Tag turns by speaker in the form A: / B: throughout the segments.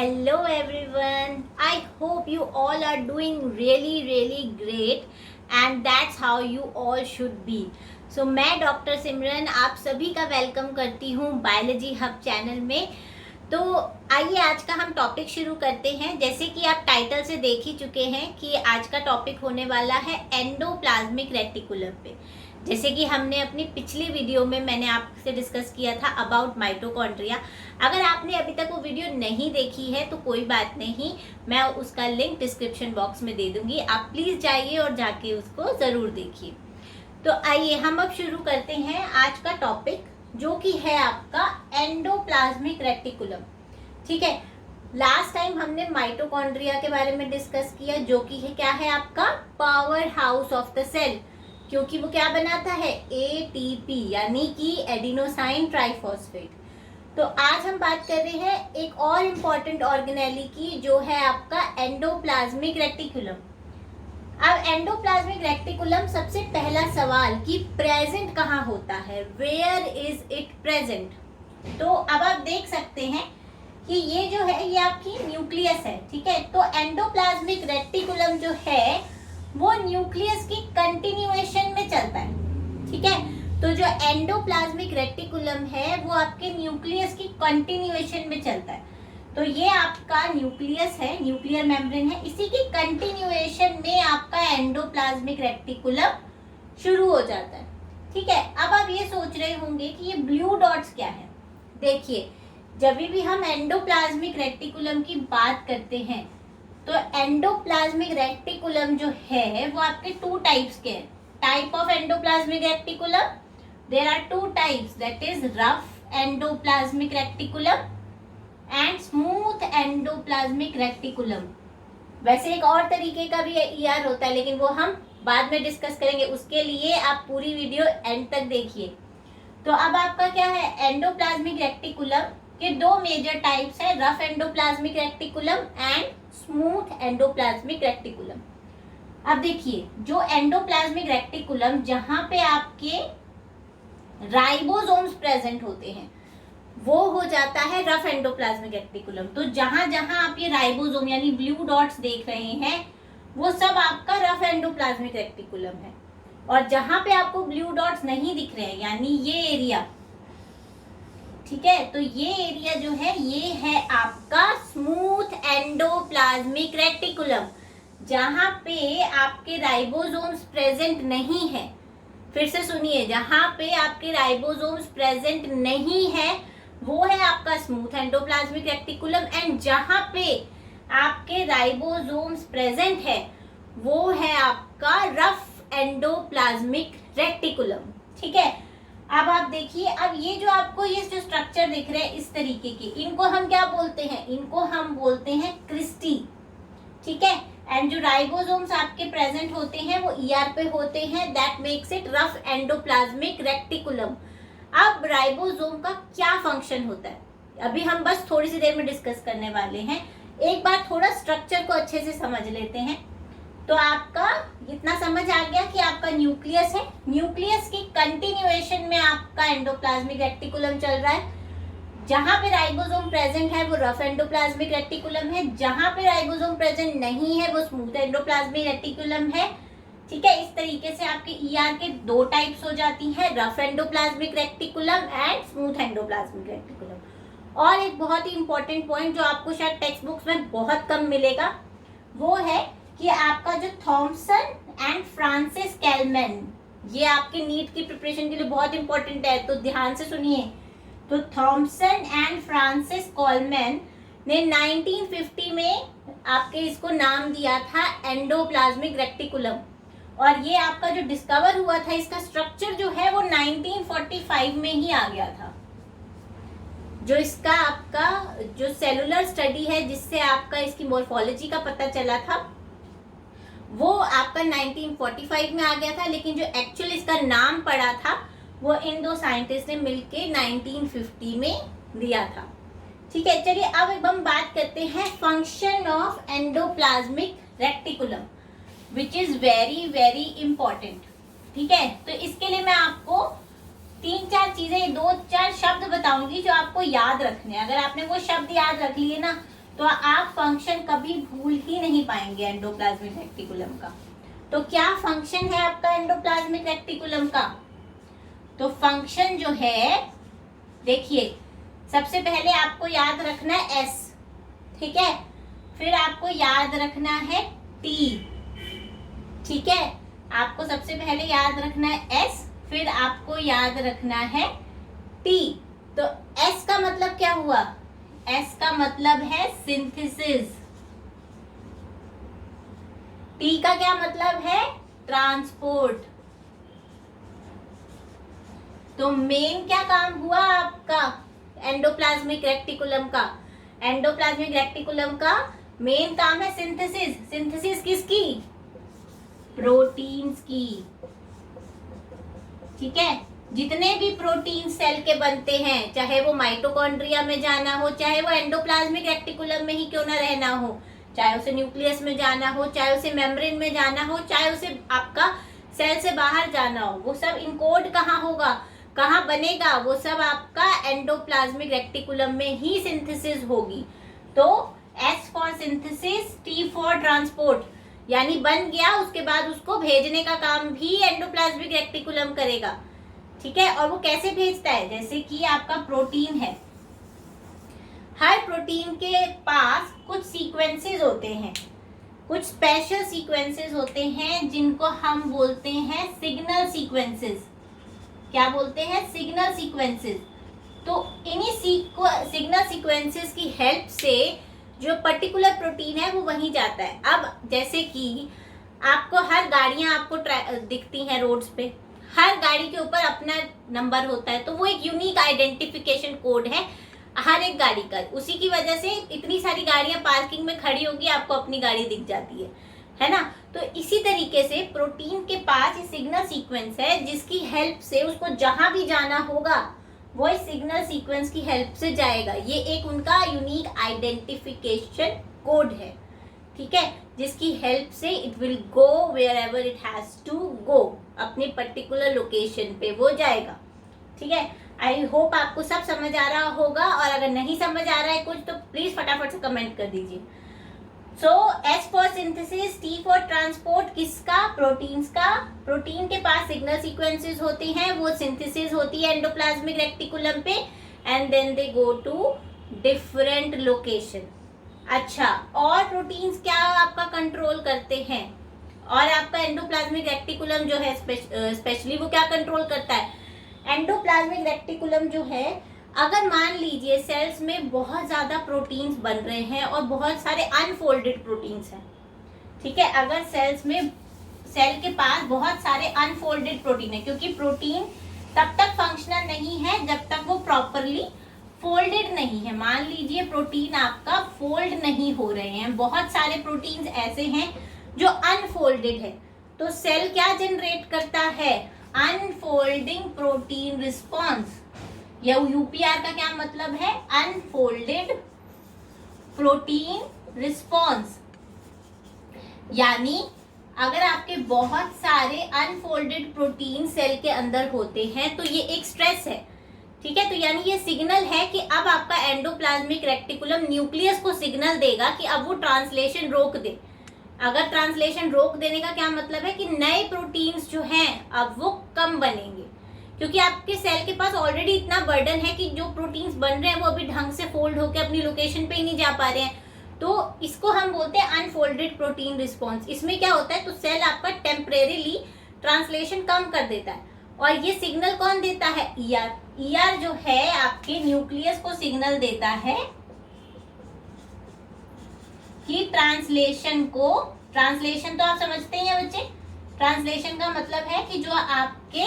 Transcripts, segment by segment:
A: Hello everyone. I hope you all are doing really great and that's how you all should be. So मैं doctor सिमरन आप सभी का welcome करती हूँ biology hub channel में। तो आइए आज का हम टॉपिक शुरू करते हैं। जैसे कि आप टाइटल से देख ही चुके हैं कि आज का टॉपिक होने वाला है एंडोप्लाज्मिक रेटिकुलम पे। जैसे कि हमने अपनी पिछली वीडियो में मैंने आपसे डिस्कस किया था अबाउट माइटोकॉन्ड्रिया। अगर आपने अभी तक वो वीडियो नहीं देखी है तो कोई बात नहीं, मैं उसका लिंक डिस्क्रिप्शन बॉक्स में दे दूंगी, आप प्लीज जाइए और जाके उसको जरूर देखिए। तो आइए हम अब शुरू करते हैं आज का टॉपिक, जो कि है आपका एंडोप्लाज्मिक रेटिकुलम। ठीक है, लास्ट टाइम हमने माइटोकॉन्ड्रिया के बारे में डिस्कस किया, जो कि है क्या है आपका powerhouse of the cell, क्योंकि वो क्या बनाता है एटीपी यानी कि एडिनोसाइन ट्राइफॉस्फेट। तो आज हम बात कर रहे हैं एक और इम्पॉर्टेंट ऑर्गेनेली की, जो है आपका एंडोप्लाज्मिक रेटिकुलम। अब एंडोप्लाज्मिक रेटिकुलम, सबसे पहला सवाल कि प्रेजेंट कहाँ होता है, वेयर इज इट प्रेजेंट। तो अब आप देख सकते हैं कि ये जो है ये आपकी न्यूक्लियस है। ठीक है, तो एंडोप्लाज्मिक रेटिकुलम जो है वो न्यूक्लियस की कंटिन्यूएशन में चलता है। ठीक है, तो जो एंडोप्लाज्मिक रेटिकुलम है वो आपके न्यूक्लियस की कंटिन्यूएशन में चलता है। तो ये आपका न्यूक्लियस है, न्यूक्लियर मेम्ब्रेन है, इसी की कंटिन्यूएशन में आपका एंडोप्लाज्मिक रेटिकुलम शुरू हो जाता है। ठीक है, अब आप ये सोच रहे होंगे कि ये ब्लू डॉट्स क्या है। देखिए, जब भी हम एंडोप्लाज्मिक रेटिकुलम की बात करते हैं तो एंडोप्लाज्मिक रेटिकुलम जो है वो आपके टू टाइप्स के हैं। Type of endoplasmic reticulum, there are two types, that is rough endoplasmic reticulum and smooth endoplasmic reticulum. वैसे एक और तरीके का भी ईआर होता है, लेकिन वो हम बाद में डिस्कस करेंगे, उसके लिए आप पूरी वीडियो एंड तक देखिए। तो अब आपका क्या है, एंडोप्लाज्मिक रेटिकुलम के दो मेजर टाइप्स है, rough endoplasmic reticulum and smooth endoplasmic reticulum. अब देखिए, जो एंडोप्लाज्मिक रेटिकुलम जहां पे आपके राइबोसोम्स प्रेजेंट होते हैं वो हो जाता है रफ एंडोप्लाज्मिक रेटिकुलम। तो जहां जहां आप ये राइबोसोम यानी ब्लू डॉट्स देख रहे हैं वो सब आपका रफ एंडोप्लाज्मिक रेटिकुलम है। और जहां पे आपको ब्लू डॉट्स नहीं दिख रहे हैं यानी ये एरिया, ठीक है, तो ये एरिया जो है ये है आपका स्मूथ एंडोप्लाज्मिक रेटिकुलम, जहां पे आपके राइबोसोम्स प्रेजेंट नहीं है। फिर से सुनिए, जहां पे आपके राइबोसोम्स प्रेजेंट नहीं है वो है आपका स्मूथ एंडोप्लाज्मिक रेटिकुलम, एंड जहां पे आपके राइबोसोम्स प्रेजेंट है वो है आपका रफ एंडोप्लाज्मिक रेटिकुलम। ठीक है, अब आप देखिए, अब ये जो आपको ये जो स्ट्रक्चर दिख रहे हैं इस तरीके के, इनको हम क्या बोलते हैं, इनको हम बोलते हैं क्रिस्टी। ठीक है, एंड जो राइबोसोम्स आपके प्रेजेंट होते हैं वो ईआर पे होते हैं, that makes it rough endoplasmic reticulum. अब राइबोसोम का क्या फंक्शन होता है अभी हम बस थोड़ी सी देर में डिस्कस करने वाले हैं। एक बार थोड़ा स्ट्रक्चर को अच्छे से समझ लेते हैं। तो आपका इतना समझ आ गया कि आपका न्यूक्लियस है, न्यूक्लियस की कंटिन्यूएशन में आपका एंडोप्लाज्मिक रेटिकुलम चल रहा है। जहां पे राइबोसोम प्रेजेंट है वो रफ एंडोप्लाज्मिक रेटिकुलम है, जहां पे राइबोसोम प्रेजेंट नहीं है वो स्मूथ एंडोप्लाज्मिक रेटिकुलम है। ठीक है, इस तरीके से आपके ईआर के दो टाइप्स हो जाती हैं, rough endoplasmic reticulum and smooth endoplasmic reticulum. और एक बहुत ही इंपॉर्टेंट पॉइंट जो आपको शायद टेक्स्ट बुक्स में बहुत कम मिलेगा वो है कि आपका जो थॉमसन एंड फ्रांसिस कैलमैन, ये आपके नीट की प्रिपरेशन के लिए बहुत इंपॉर्टेंट है, तो ध्यान से सुनिए। तो थॉमसन एंड फ्रांसिस कॉलमैन ने 1950 में आपके इसको नाम दिया था एंडोप्लाज्मिक रेटिकुलम, और ये आपका जो डिस्कवर हुआ था इसका स्ट्रक्चर जो है वो 1945 में ही आ गया था। जो इसका आपका जो सेलुलर स्टडी है जिससे आपका इसकी मॉर्फोलॉजी का पता चला था वो आपका 1945 में आ गया था, लेकिन जो एक्चुअल इसका नाम पड़ा था वो इन दो साइंटिस्ट ने मिलके 1950 में दिया था। ठीक है, चलिए अब हम बात करते हैं function of endoplasmic reticulum, which is very important. ठीक है, तो इसके लिए मैं आपको तीन चार चीजें, दो चार शब्द बताऊंगी जो आपको याद रखने हैं। अगर आपने वो शब्द याद रख लिए ना तो आप फंक्शन कभी भूल ही नहीं पाएंगे एंडोप्लाज्मिक रेक्टिकुलम का। तो क्या फंक्शन है आपका एंडोप्लाज्मिक रेक्टिकुलम का? तो फंक्शन जो है, देखिए, सबसे पहले आपको याद रखना है एस, ठीक है, फिर आपको याद रखना है टी, ठीक है, आपको सबसे पहले याद रखना है एस, फिर आपको याद रखना है टी। तो एस का मतलब क्या हुआ? एस का मतलब है सिंथेसिस। टी का क्या मतलब है? ट्रांसपोर्ट। तो मेन क्या काम हुआ आपका एंडोप्लाज्मिक रेक्टिकुलम का? एंडोप्लाज्मिक रेक्टिकुलम का मेन काम है सिंथेसिस। सिंथेसिस किसकी? प्रोटीन्स की, ठीक है। जितने भी प्रोटीन सेल के बनते हैं, चाहे वो माइटोकॉन्ड्रिया में जाना हो, चाहे वो एंडोप्लाज्मिक रेक्टिकुलम में ही क्यों ना रहना हो, चाहे उसे न्यूक्लियस में जाना हो, चाहे उसे मेम्ब्रेन में जाना हो, चाहे उसे आपका सेल से बाहर जाना हो, वो सब इनकोड कहाँ होगा, कहाँ बनेगा? वो सब आपका एंडोप्लाज्मिक रेक्टिकुलम में ही सिंथेसिस होगी। तो S for synthesis, T for transport, यानी बन गया, उसके बाद उसको भेजने का काम भी एंडोप्लाज्मिक रेक्टिकुलम करेगा, ठीक है। और वो कैसे भेजता है? जैसे कि आपका प्रोटीन है, हर प्रोटीन के पास कुछ सीक्वेंसेस होते हैं, कुछ स्पेशल सीक्वेंसेस होते हैं जिनको हम बोलते हैं सिग्नल सीक्वेंसेस। क्या बोलते हैं? Signal sequences. तो इन्हीं सिग्नल सीक्वेंसेस की हेल्प से जो पर्टिकुलर प्रोटीन है वो वहीं जाता है। अब जैसे कि आपको हर गाड़ियां आपको दिखती हैं रोड्स पे, हर गाड़ी के ऊपर अपना नंबर होता है, तो वो एक यूनिक आइडेंटिफिकेशन कोड है हर एक गाड़ी का। उसी की वजह से इतनी सारी गाड़ियां पार्किंग में खड़ी होगी, आपको अपनी गाड़ी दिख जाती है ना। तो इसी तरीके से प्रोटीन के पास ये सिग्नल सीक्वेंस है जिसकी हेल्प से उसको जहां भी जाना होगा वो इस सिग्नल सीक्वेंस की हेल्प से जाएगा। ये एक उनका यूनिक आइडेंटिफिकेशन कोड है, ठीक है, जिसकी हेल्प से it will go wherever it has to go, अपने पर्टिकुलर लोकेशन पे वो जाएगा, ठीक है। आई होप आपको सब समझ आ रहा होगा, और अगर नहीं समझ आ रहा है कुछ तो प्लीज फटाफट से कमेंट कर दीजिए। So S for synthesis, T for transport, किसका? प्रोटीन्स का। प्रोटीन के पास सिग्नल सीक्वेंसेस होते हैं, वो सिंथेसिस होती है एंडोप्लाज्मिक रेक्टिकुलम पे, and then they go to different location. अच्छा, और प्रोटीन्स क्या आपका कंट्रोल करते हैं? और आपका एंडोप्लाज्मिक रेक्टिकुलम जो है स्पेशली वो क्या कंट्रोल करता है? एंडोप्लाज्मिक रेक्टिकुलम जो है, अगर मान लीजिए सेल्स में बहुत ज्यादा प्रोटीन्स बन रहे हैं और बहुत सारे अनफोल्डेड प्रोटीन्स हैं, ठीक है, अगर सेल के पास बहुत सारे अनफोल्डेड प्रोटीन है, क्योंकि प्रोटीन तब तक फंक्शनल नहीं है जब तक वो प्रॉपरली फोल्डेड नहीं है। मान लीजिए प्रोटीन आपका फोल्ड नहीं हो रहे हैं, बहुत सारे प्रोटीन्स ऐसे हैं जो अनफोल्डेड है, तो सेल क्या जनरेट करता है? अनफोल्डिंग प्रोटीन रिस्पॉन्स, या यूपीआर का क्या मतलब है? Unfolded protein response. यानी अगर आपके बहुत सारे अनफोल्डेड प्रोटीन सेल के अंदर होते हैं तो ये एक स्ट्रेस है, ठीक है। तो यानी ये सिग्नल है कि अब आपका एंडोप्लाज्मिक रेक्टिकुलम न्यूक्लियस को सिग्नल देगा कि अब वो ट्रांसलेशन रोक दे। अगर ट्रांसलेशन रोक देने का क्या मतलब है? कि नए प्रोटीन्स जो हैं अब वो कम बनेंगे, क्योंकि आपके सेल के पास ऑलरेडी इतना बर्डन है कि जो प्रोटीन्स बन रहे हैं वो अभी ढंग से फोल्ड होकर अपनी लोकेशन पे ही नहीं जा पा रहे हैं। तो इसको हम बोलते हैं अनफोल्डेड प्रोटीन रिस्पॉन्स। इसमें क्या होता है? तो सेल आपका टेम्परेरीली ट्रांसलेशन कम कर देता है, और ये सिग्नल कौन देता है? ईआर। ईआर जो है आपके न्यूक्लियस को सिग्नल देता है कि ट्रांसलेशन तो आप समझते हैं बच्चे, ट्रांसलेशन का मतलब है कि जो आपके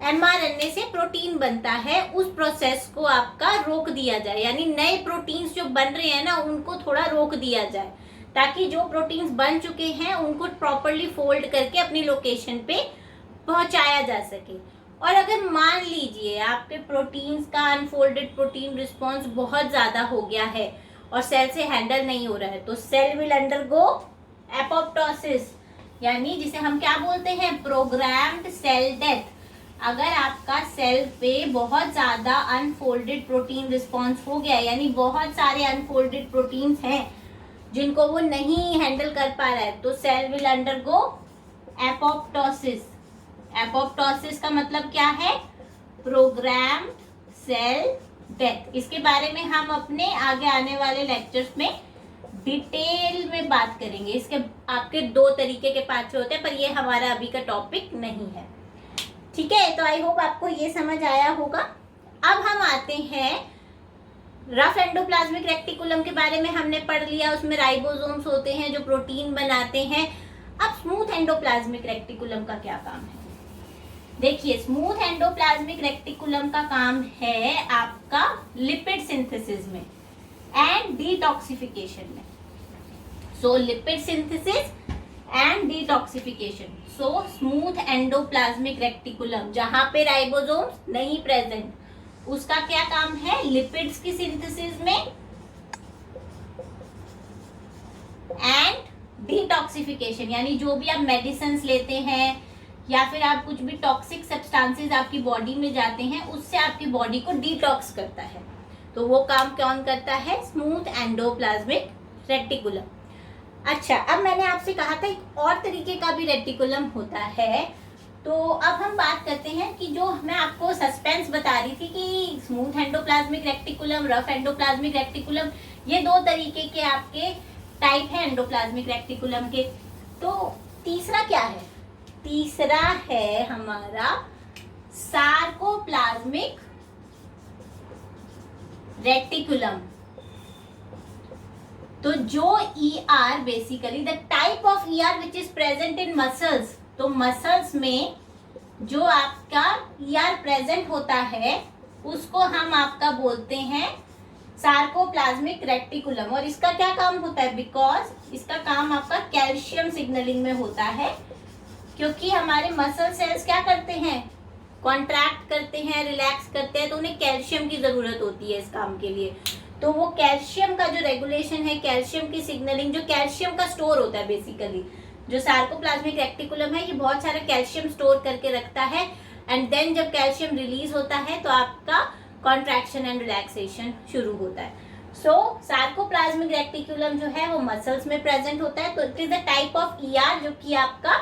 A: एमआरएनए से प्रोटीन बनता है उस प्रोसेस को आपका रोक दिया जाए, यानी नए प्रोटीन्स जो बन रहे हैं ना उनको थोड़ा रोक दिया जाए, ताकि जो प्रोटीन्स बन चुके हैं उनको प्रॉपरली फोल्ड करके अपनी लोकेशन पे पहुंचाया जा सके। और अगर मान लीजिए आपके प्रोटीन्स का अनफोल्डेड प्रोटीन रिस्पॉन्स बहुत ज्यादा हो गया है और सेल से हैंडल नहीं हो रहा है, तो सेल विल अंडरगो एपोप्टोसिस, यानी जिसे हम क्या बोलते हैं? Programmed cell death. अगर आपका सेल पे बहुत ज़्यादा अनफोल्डेड प्रोटीन रिस्पॉन्स हो गया, यानी बहुत सारे अनफोल्डेड प्रोटीन्स हैं जिनको वो नहीं हैंडल कर पा रहा है, तो cell will undergo apoptosis. Apoptosis का मतलब क्या है? Programmed cell death. इसके बारे में हम अपने आगे आने वाले लेक्चर्स में डिटेल में बात करेंगे। इसके आपके 2 तरीके के पाथवे होते हैं, पर ये हमारा अभी का टॉपिक नहीं है। ठीक है, तो आई होप आपको ये समझ आया होगा। अब हम आते हैं रफ एंडोप्लाज्मिक रेक्टिकुलम के बारे में हमने पढ़ लिया, उसमें राइबोसोम्स होते हैं जो प्रोटीन बनाते हैं। अब स्मूथ एंडोप्लाज्मिक रेक्टिकुलम का क्या काम है? देखिए, स्मूथ एंडोप्लाज्मिक रेक्टिकुलम का काम है आपका लिपिड सिंथेसिस में एंड डिटॉक्सिफिकेशन में। So lipid synthesis and detoxification. So smooth endoplasmic reticulum, जहां पे राइबोसोम्स नहीं प्रेजेंट, उसका क्या काम है? लिपिड्स की सिंथेसिस में एंड डिटॉक्सिफिकेशन, यानी जो भी आप मेडिसिन लेते हैं या फिर आप कुछ भी टॉक्सिक सब्सटेंसेस आपकी बॉडी में जाते हैं, उससे आपकी बॉडी को डिटॉक्स करता है। तो वो काम कौन करता है? Smooth endoplasmic reticulum. अच्छा, अब मैंने आपसे कहा था एक और तरीके का भी रेक्टिकुलम होता है। तो अब हम बात करते हैं कि जो मैं आपको सस्पेंस बता रही थी कि smooth endoplasmic reticulum, rough endoplasmic reticulum, ये 2 तरीके के आपके टाइप है एंडोप्लाज्मिक रेक्टिकुलम के। तो तीसरा क्या है? तीसरा है हमारा सार्कोप्लाज्मिक रेक्टिकुलम। तो जो ER basically the type of ER which is present in muscles, तो मसल्स में जो आपका ER प्रेजेंट होता है उसको हम आपका बोलते हैं सार्कोप्लाज्मिक रेक्टिकुलम। और इसका क्या काम होता है? बिकॉज इसका काम आपका कैल्शियम सिग्नलिंग में होता है, क्योंकि हमारे मसल सेल्स क्या करते हैं? कॉन्ट्रैक्ट करते हैं, रिलैक्स करते हैं, तो उन्हें कैल्शियम की जरूरत होती है इस काम के लिए। तो वो कैल्शियम का जो रेगुलेशन है, कैल्शियम की सिग्नलिंग, जो कैल्शियम का स्टोर होता है बेसिकली, जो सार्कोप्लाज्मिक रेक्टिकुलम है ये बहुत सारा कैल्शियम स्टोर करके रखता है। एंड देन जब कैल्शियम रिलीज होता है तो आपका कॉन्ट्रैक्शन एंड रिलैक्सेशन शुरू होता है। सो सार्कोप्लाज्मिक रेक्टिकुलम जो है वो मसल्स में प्रेजेंट होता है। तो it is the type of ER जो कि आपका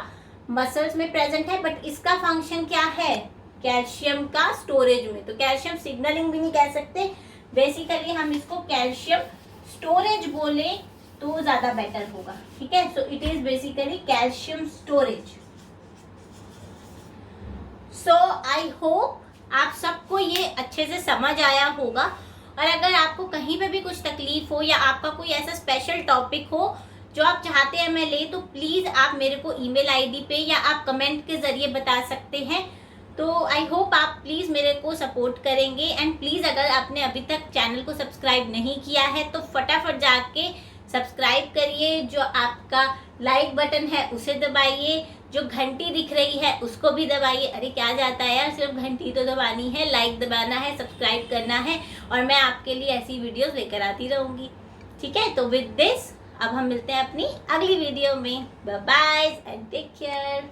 A: मसल्स में प्रेजेंट है, बट इसका फंक्शन क्या है? कैल्शियम का स्टोरेज में। तो कैल्शियम सिग्नलिंग भी नहीं कह सकते, बेसिकली हम इसको कैल्शियम स्टोरेज बोले तो ज्यादा बेटर होगा। ठीक है, so it is basically calcium storage. So I hope आप सबको ये अच्छे से समझ आया होगा। और अगर आपको कहीं पे भी कुछ तकलीफ हो या आपका कोई ऐसा स्पेशल टॉपिक हो जो आप चाहते हैं मैं ले, तो प्लीज आप मेरे को ईमेल आईडी पे या आप कमेंट के जरिए बता सकते हैं। तो आई होप आप प्लीज मेरे को सपोर्ट करेंगे। एंड प्लीज अगर आपने अभी तक चैनल को सब्सक्राइब नहीं किया है तो फटाफट जाके सब्सक्राइब करिए। जो आपका लाइक बटन है उसे दबाइए, जो घंटी दिख रही है उसको भी दबाइए। अरे क्या जाता है यार, सिर्फ घंटी तो दबानी है, लाइक दबाना है, सब्सक्राइब करना है, और मैं आपके लिए ऐसी वीडियोस लेकर आती रहूंगी। ठीक है, तो विद दिस अब हम मिलते हैं अपनी अगली वीडियो में। Bye bye and take care.